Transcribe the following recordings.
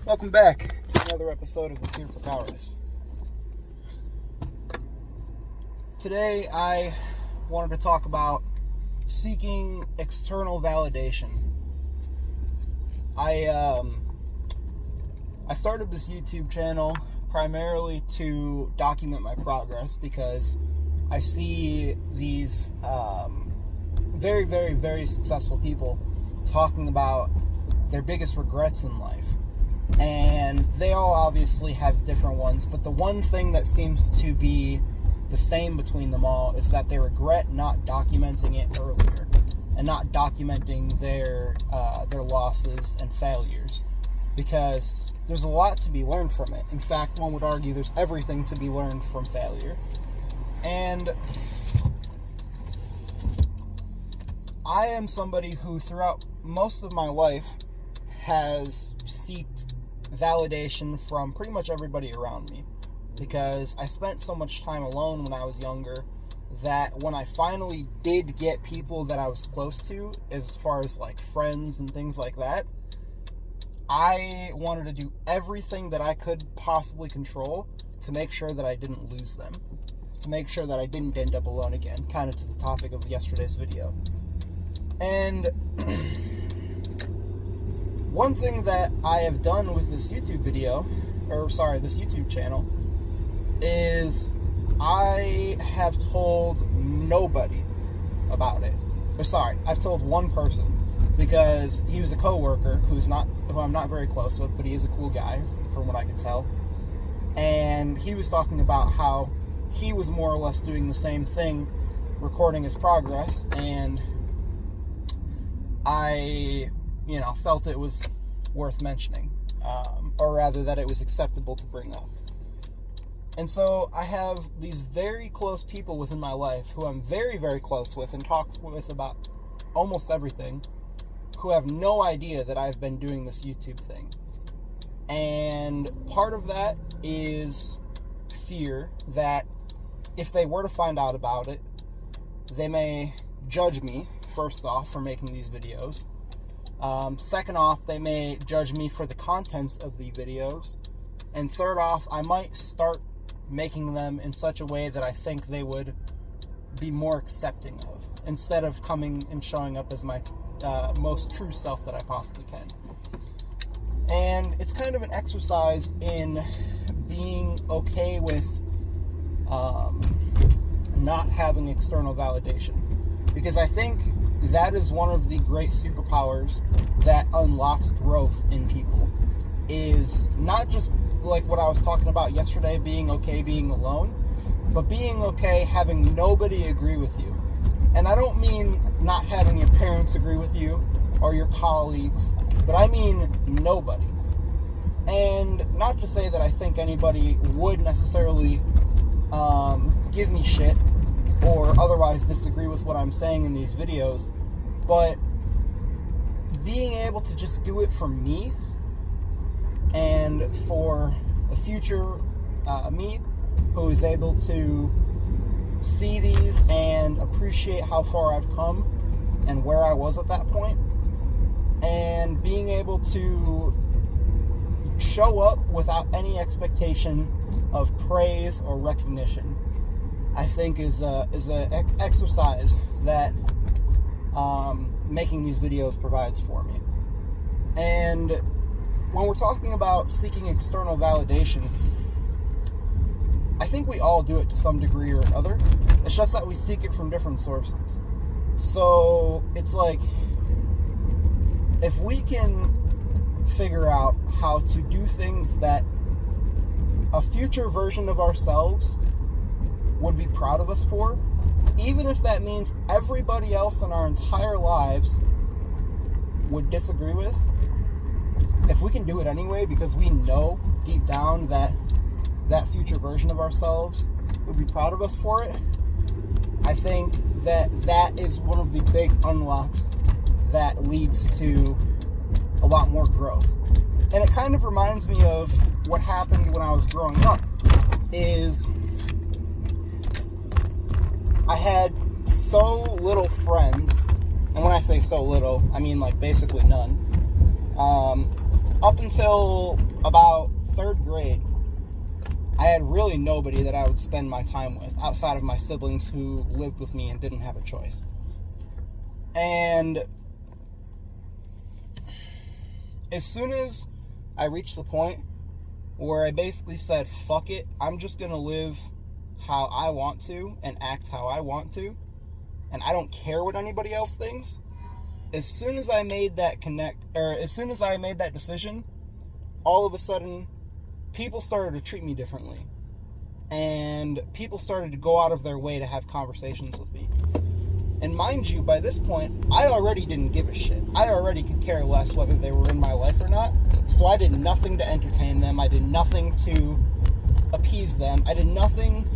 Welcome back to another episode of the Tear for Cowardice. Today I wanted to talk about seeking external validation. I started this YouTube channel primarily to document my progress because I see these very, very, very successful people talking about their biggest regrets in life. And they all obviously have different ones, but the one thing that seems to be the same between them all is that they regret not documenting it earlier and not documenting their losses and failures, because there's a lot to be learned from it. In fact, one would argue there's everything to be learned from failure. And I am somebody who throughout most of my life has sought validation from pretty much everybody around me, because I spent so much time alone when I was younger that when I finally did get people that I was close to, as far as like friends and things like that, I wanted to do everything that I could possibly control to make sure that I didn't lose them, to make sure that I didn't end up alone again, kind of to the topic of yesterday's video. And one thing that I have done with this YouTube channel, is I have told nobody about it. I've told one person, because he was a coworker who I'm not very close with, but he is a cool guy from what I can tell. And he was talking about how he was more or less doing the same thing, recording his progress, and I felt it was worth mentioning, or rather that it was acceptable to bring up. And so I have these very close people within my life who I'm very, very close with and talk with about almost everything, who have no idea that I've been doing this YouTube thing. And part of that is fear that if they were to find out about it, they may judge me, first off, for making these videos. Second off, they may judge me for the contents of the videos. And third off, I might start making them in such a way that I think they would be more accepting of, instead of coming and showing up as my most true self that I possibly can. And it's kind of an exercise in being okay with not having external validation, because I think that is one of the great superpowers that unlocks growth in people, is not just like what I was talking about yesterday, being okay being alone, but being okay having nobody agree with you. And I don't mean not having your parents agree with you or your colleagues, but I mean nobody. And not to say that I think anybody would necessarily give me shit or otherwise disagree with what I'm saying in these videos, but being able to just do it for me and for a future me who is able to see these and appreciate how far I've come and where I was at that point, and being able to show up without any expectation of praise or recognition, I think is a exercise that making these videos provides for me. And when we're talking about seeking external validation, I think we all do it to some degree or another. It's just that we seek it from different sources. So it's like, if we can figure out how to do things that a future version of ourselves would be proud of us for, even if that means everybody else in our entire lives would disagree with, if we can do it anyway because we know deep down that that future version of ourselves would be proud of us for it, I think that that is one of the big unlocks that leads to a lot more growth. And it kind of reminds me of what happened when I was growing up, is I had so little friends, and when I say so little, I mean like basically none, up until about 3rd grade, I had really nobody that I would spend my time with outside of my siblings who lived with me and didn't have a choice. And as soon as I reached the point where I basically said, fuck it, I'm just going to live how I want to and act how I want to, and I don't care what anybody else thinks. As soon as I made that decision, all of a sudden, people started to treat me differently. And people started to go out of their way to have conversations with me. And mind you, by this point, I already didn't give a shit. I already could care less whether they were in my life or not. So I did nothing to entertain them. I did nothing to appease them. I did nothing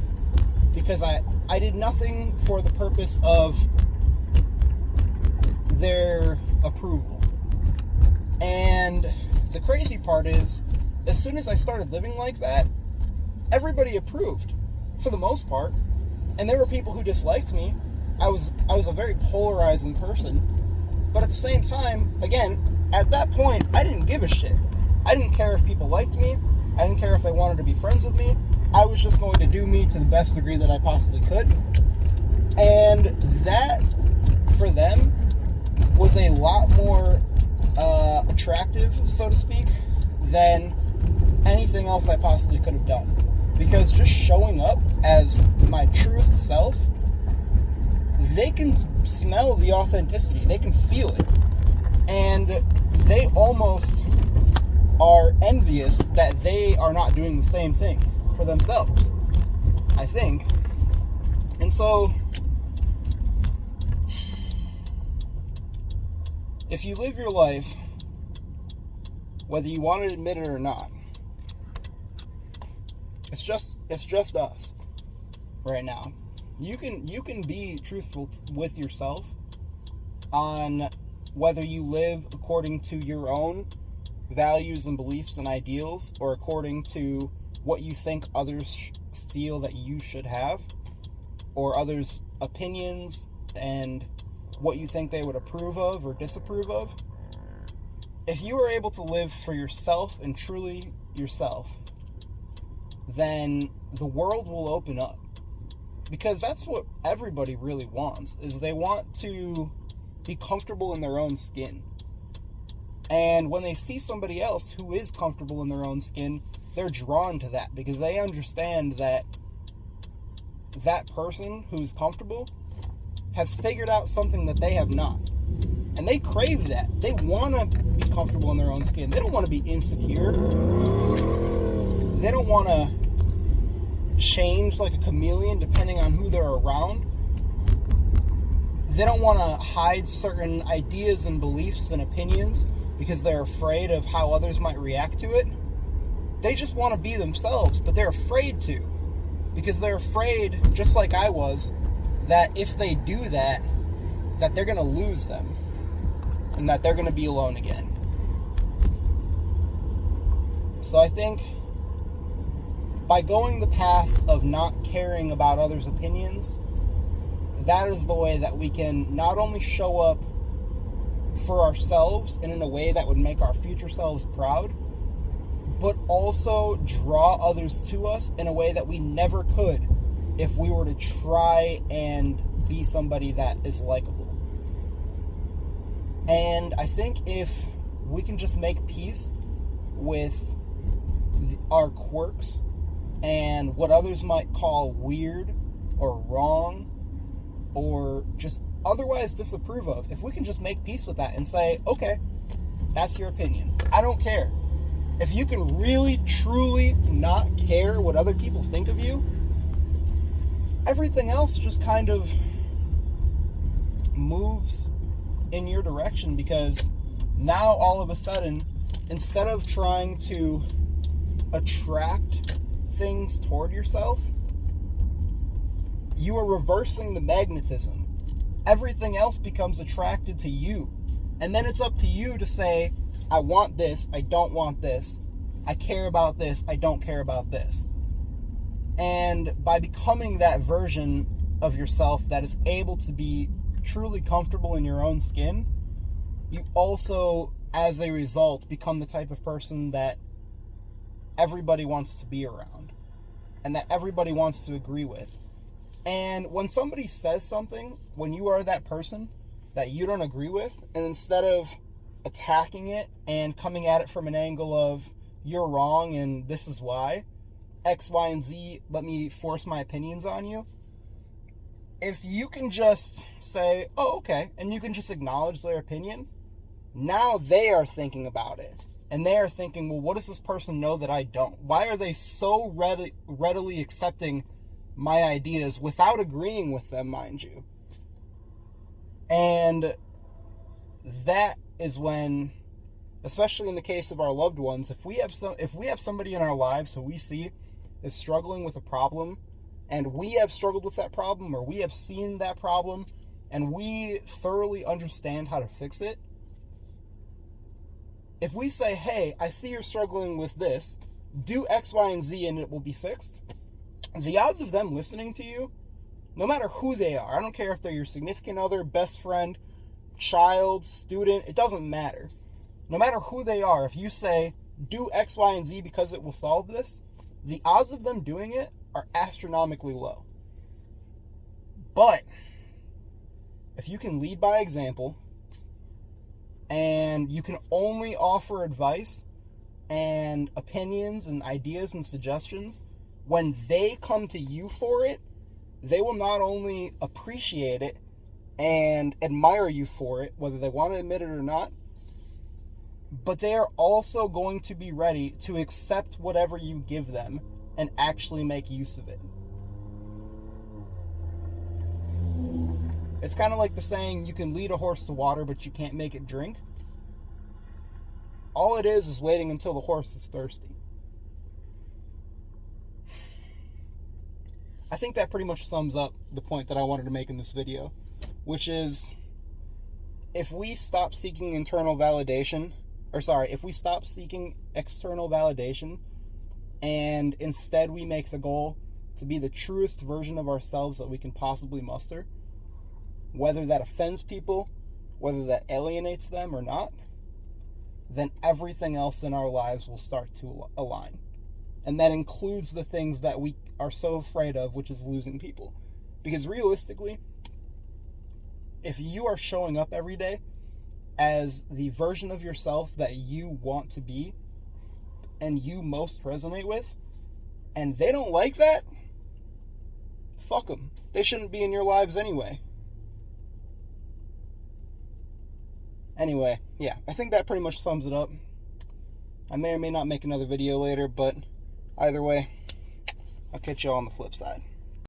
because I did nothing for the purpose of their approval. And the crazy part is, as soon as I started living like that, everybody approved, for the most part. And there were people who disliked me. I was a very polarizing person. But at the same time, again, at that point, I didn't give a shit. I didn't care if people liked me. I didn't care if they wanted to be friends with me. I was just going to do me to the best degree that I possibly could. And that, for them, was a lot more attractive, so to speak, than anything else I possibly could have done. Because just showing up as my truest self, they can smell the authenticity. They can feel it. And they almost are envious that they are not doing the same thing for themselves, I think. And so, if you live your life, whether you want to admit it or not, it's just us right now. You can be truthful with yourself on whether you live according to your own values and beliefs and ideals, or according to what you think others feel that you should have, or others' opinions and what you think they would approve of or disapprove of. If you are able to live for yourself and truly yourself, then the world will open up. Because that's what everybody really wants, is they want to be comfortable in their own skin. And when they see somebody else who is comfortable in their own skin, they're drawn to that because they understand that that person who's comfortable has figured out something that they have not. And they crave that. They want to be comfortable in their own skin. They don't want to be insecure. They don't want to change like a chameleon depending on who they're around. They don't want to hide certain ideas and beliefs and opinions because they're afraid of how others might react to it. They just want to be themselves, but they're afraid to, because they're afraid, just like I was, that if they do that, that they're going to lose them and that they're going to be alone again. So I think by going the path of not caring about others' opinions, that is the way that we can not only show up for ourselves and in a way that would make our future selves proud, but also draw others to us in a way that we never could if we were to try and be somebody that is likable. And I think if we can just make peace with our quirks and what others might call weird or wrong or just otherwise disapprove of, if we can just make peace with that and say, okay, that's your opinion, I don't care. If you can really, truly not care what other people think of you, everything else just kind of moves in your direction, because now all of a sudden, instead of trying to attract things toward yourself, you are reversing the magnetism. Everything else becomes attracted to you. And then it's up to you to say, I want this, I don't want this. I care about this, I don't care about this. And by becoming that version of yourself that is able to be truly comfortable in your own skin, you also as a result, become the type of person that everybody wants to be around and that everybody wants to agree with. And when somebody says something, when you are that person that you don't agree with, and instead of attacking it and coming at it from an angle of you're wrong and this is why, X, Y, and Z, let me force my opinions on you, if you can just say, oh, okay, and you can just acknowledge their opinion, now they are thinking about it. And they are thinking, well, what does this person know that I don't? Why are they so readily accepting my ideas without agreeing with them, mind you? And that is when, especially in the case of our loved ones, if we have somebody in our lives who we see is struggling with a problem, and we have struggled with that problem, or we have seen that problem, and we thoroughly understand how to fix it, if we say, hey, I see you're struggling with this, do X, Y, and Z and it will be fixed, the odds of them listening to you, no matter who they are, I don't care if they're your significant other, best friend, child, student, it doesn't matter. No matter who they are, if you say, do X, Y, and Z because it will solve this, the odds of them doing it are astronomically low. But if you can lead by example, and you can only offer advice and opinions and ideas and suggestions, when they come to you for it, they will not only appreciate it and admire you for it, whether they want to admit it or not, but they are also going to be ready to accept whatever you give them and actually make use of it. It's kind of like the saying, you can lead a horse to water, but you can't make it drink. All it is waiting until the horse is thirsty. I think that pretty much sums up the point that I wanted to make in this video, which is, if we stop seeking if we stop seeking external validation, and instead we make the goal to be the truest version of ourselves that we can possibly muster, whether that offends people, whether that alienates them or not, then everything else in our lives will start to align. And that includes the things that we are so afraid of, which is losing people. Because realistically, if you are showing up every day as the version of yourself that you want to be and you most resonate with, and they don't like that, fuck them. They shouldn't be in your lives anyway. Anyway, yeah, I think that pretty much sums it up. I may or may not make another video later, but either way, I'll catch y'all on the flip side.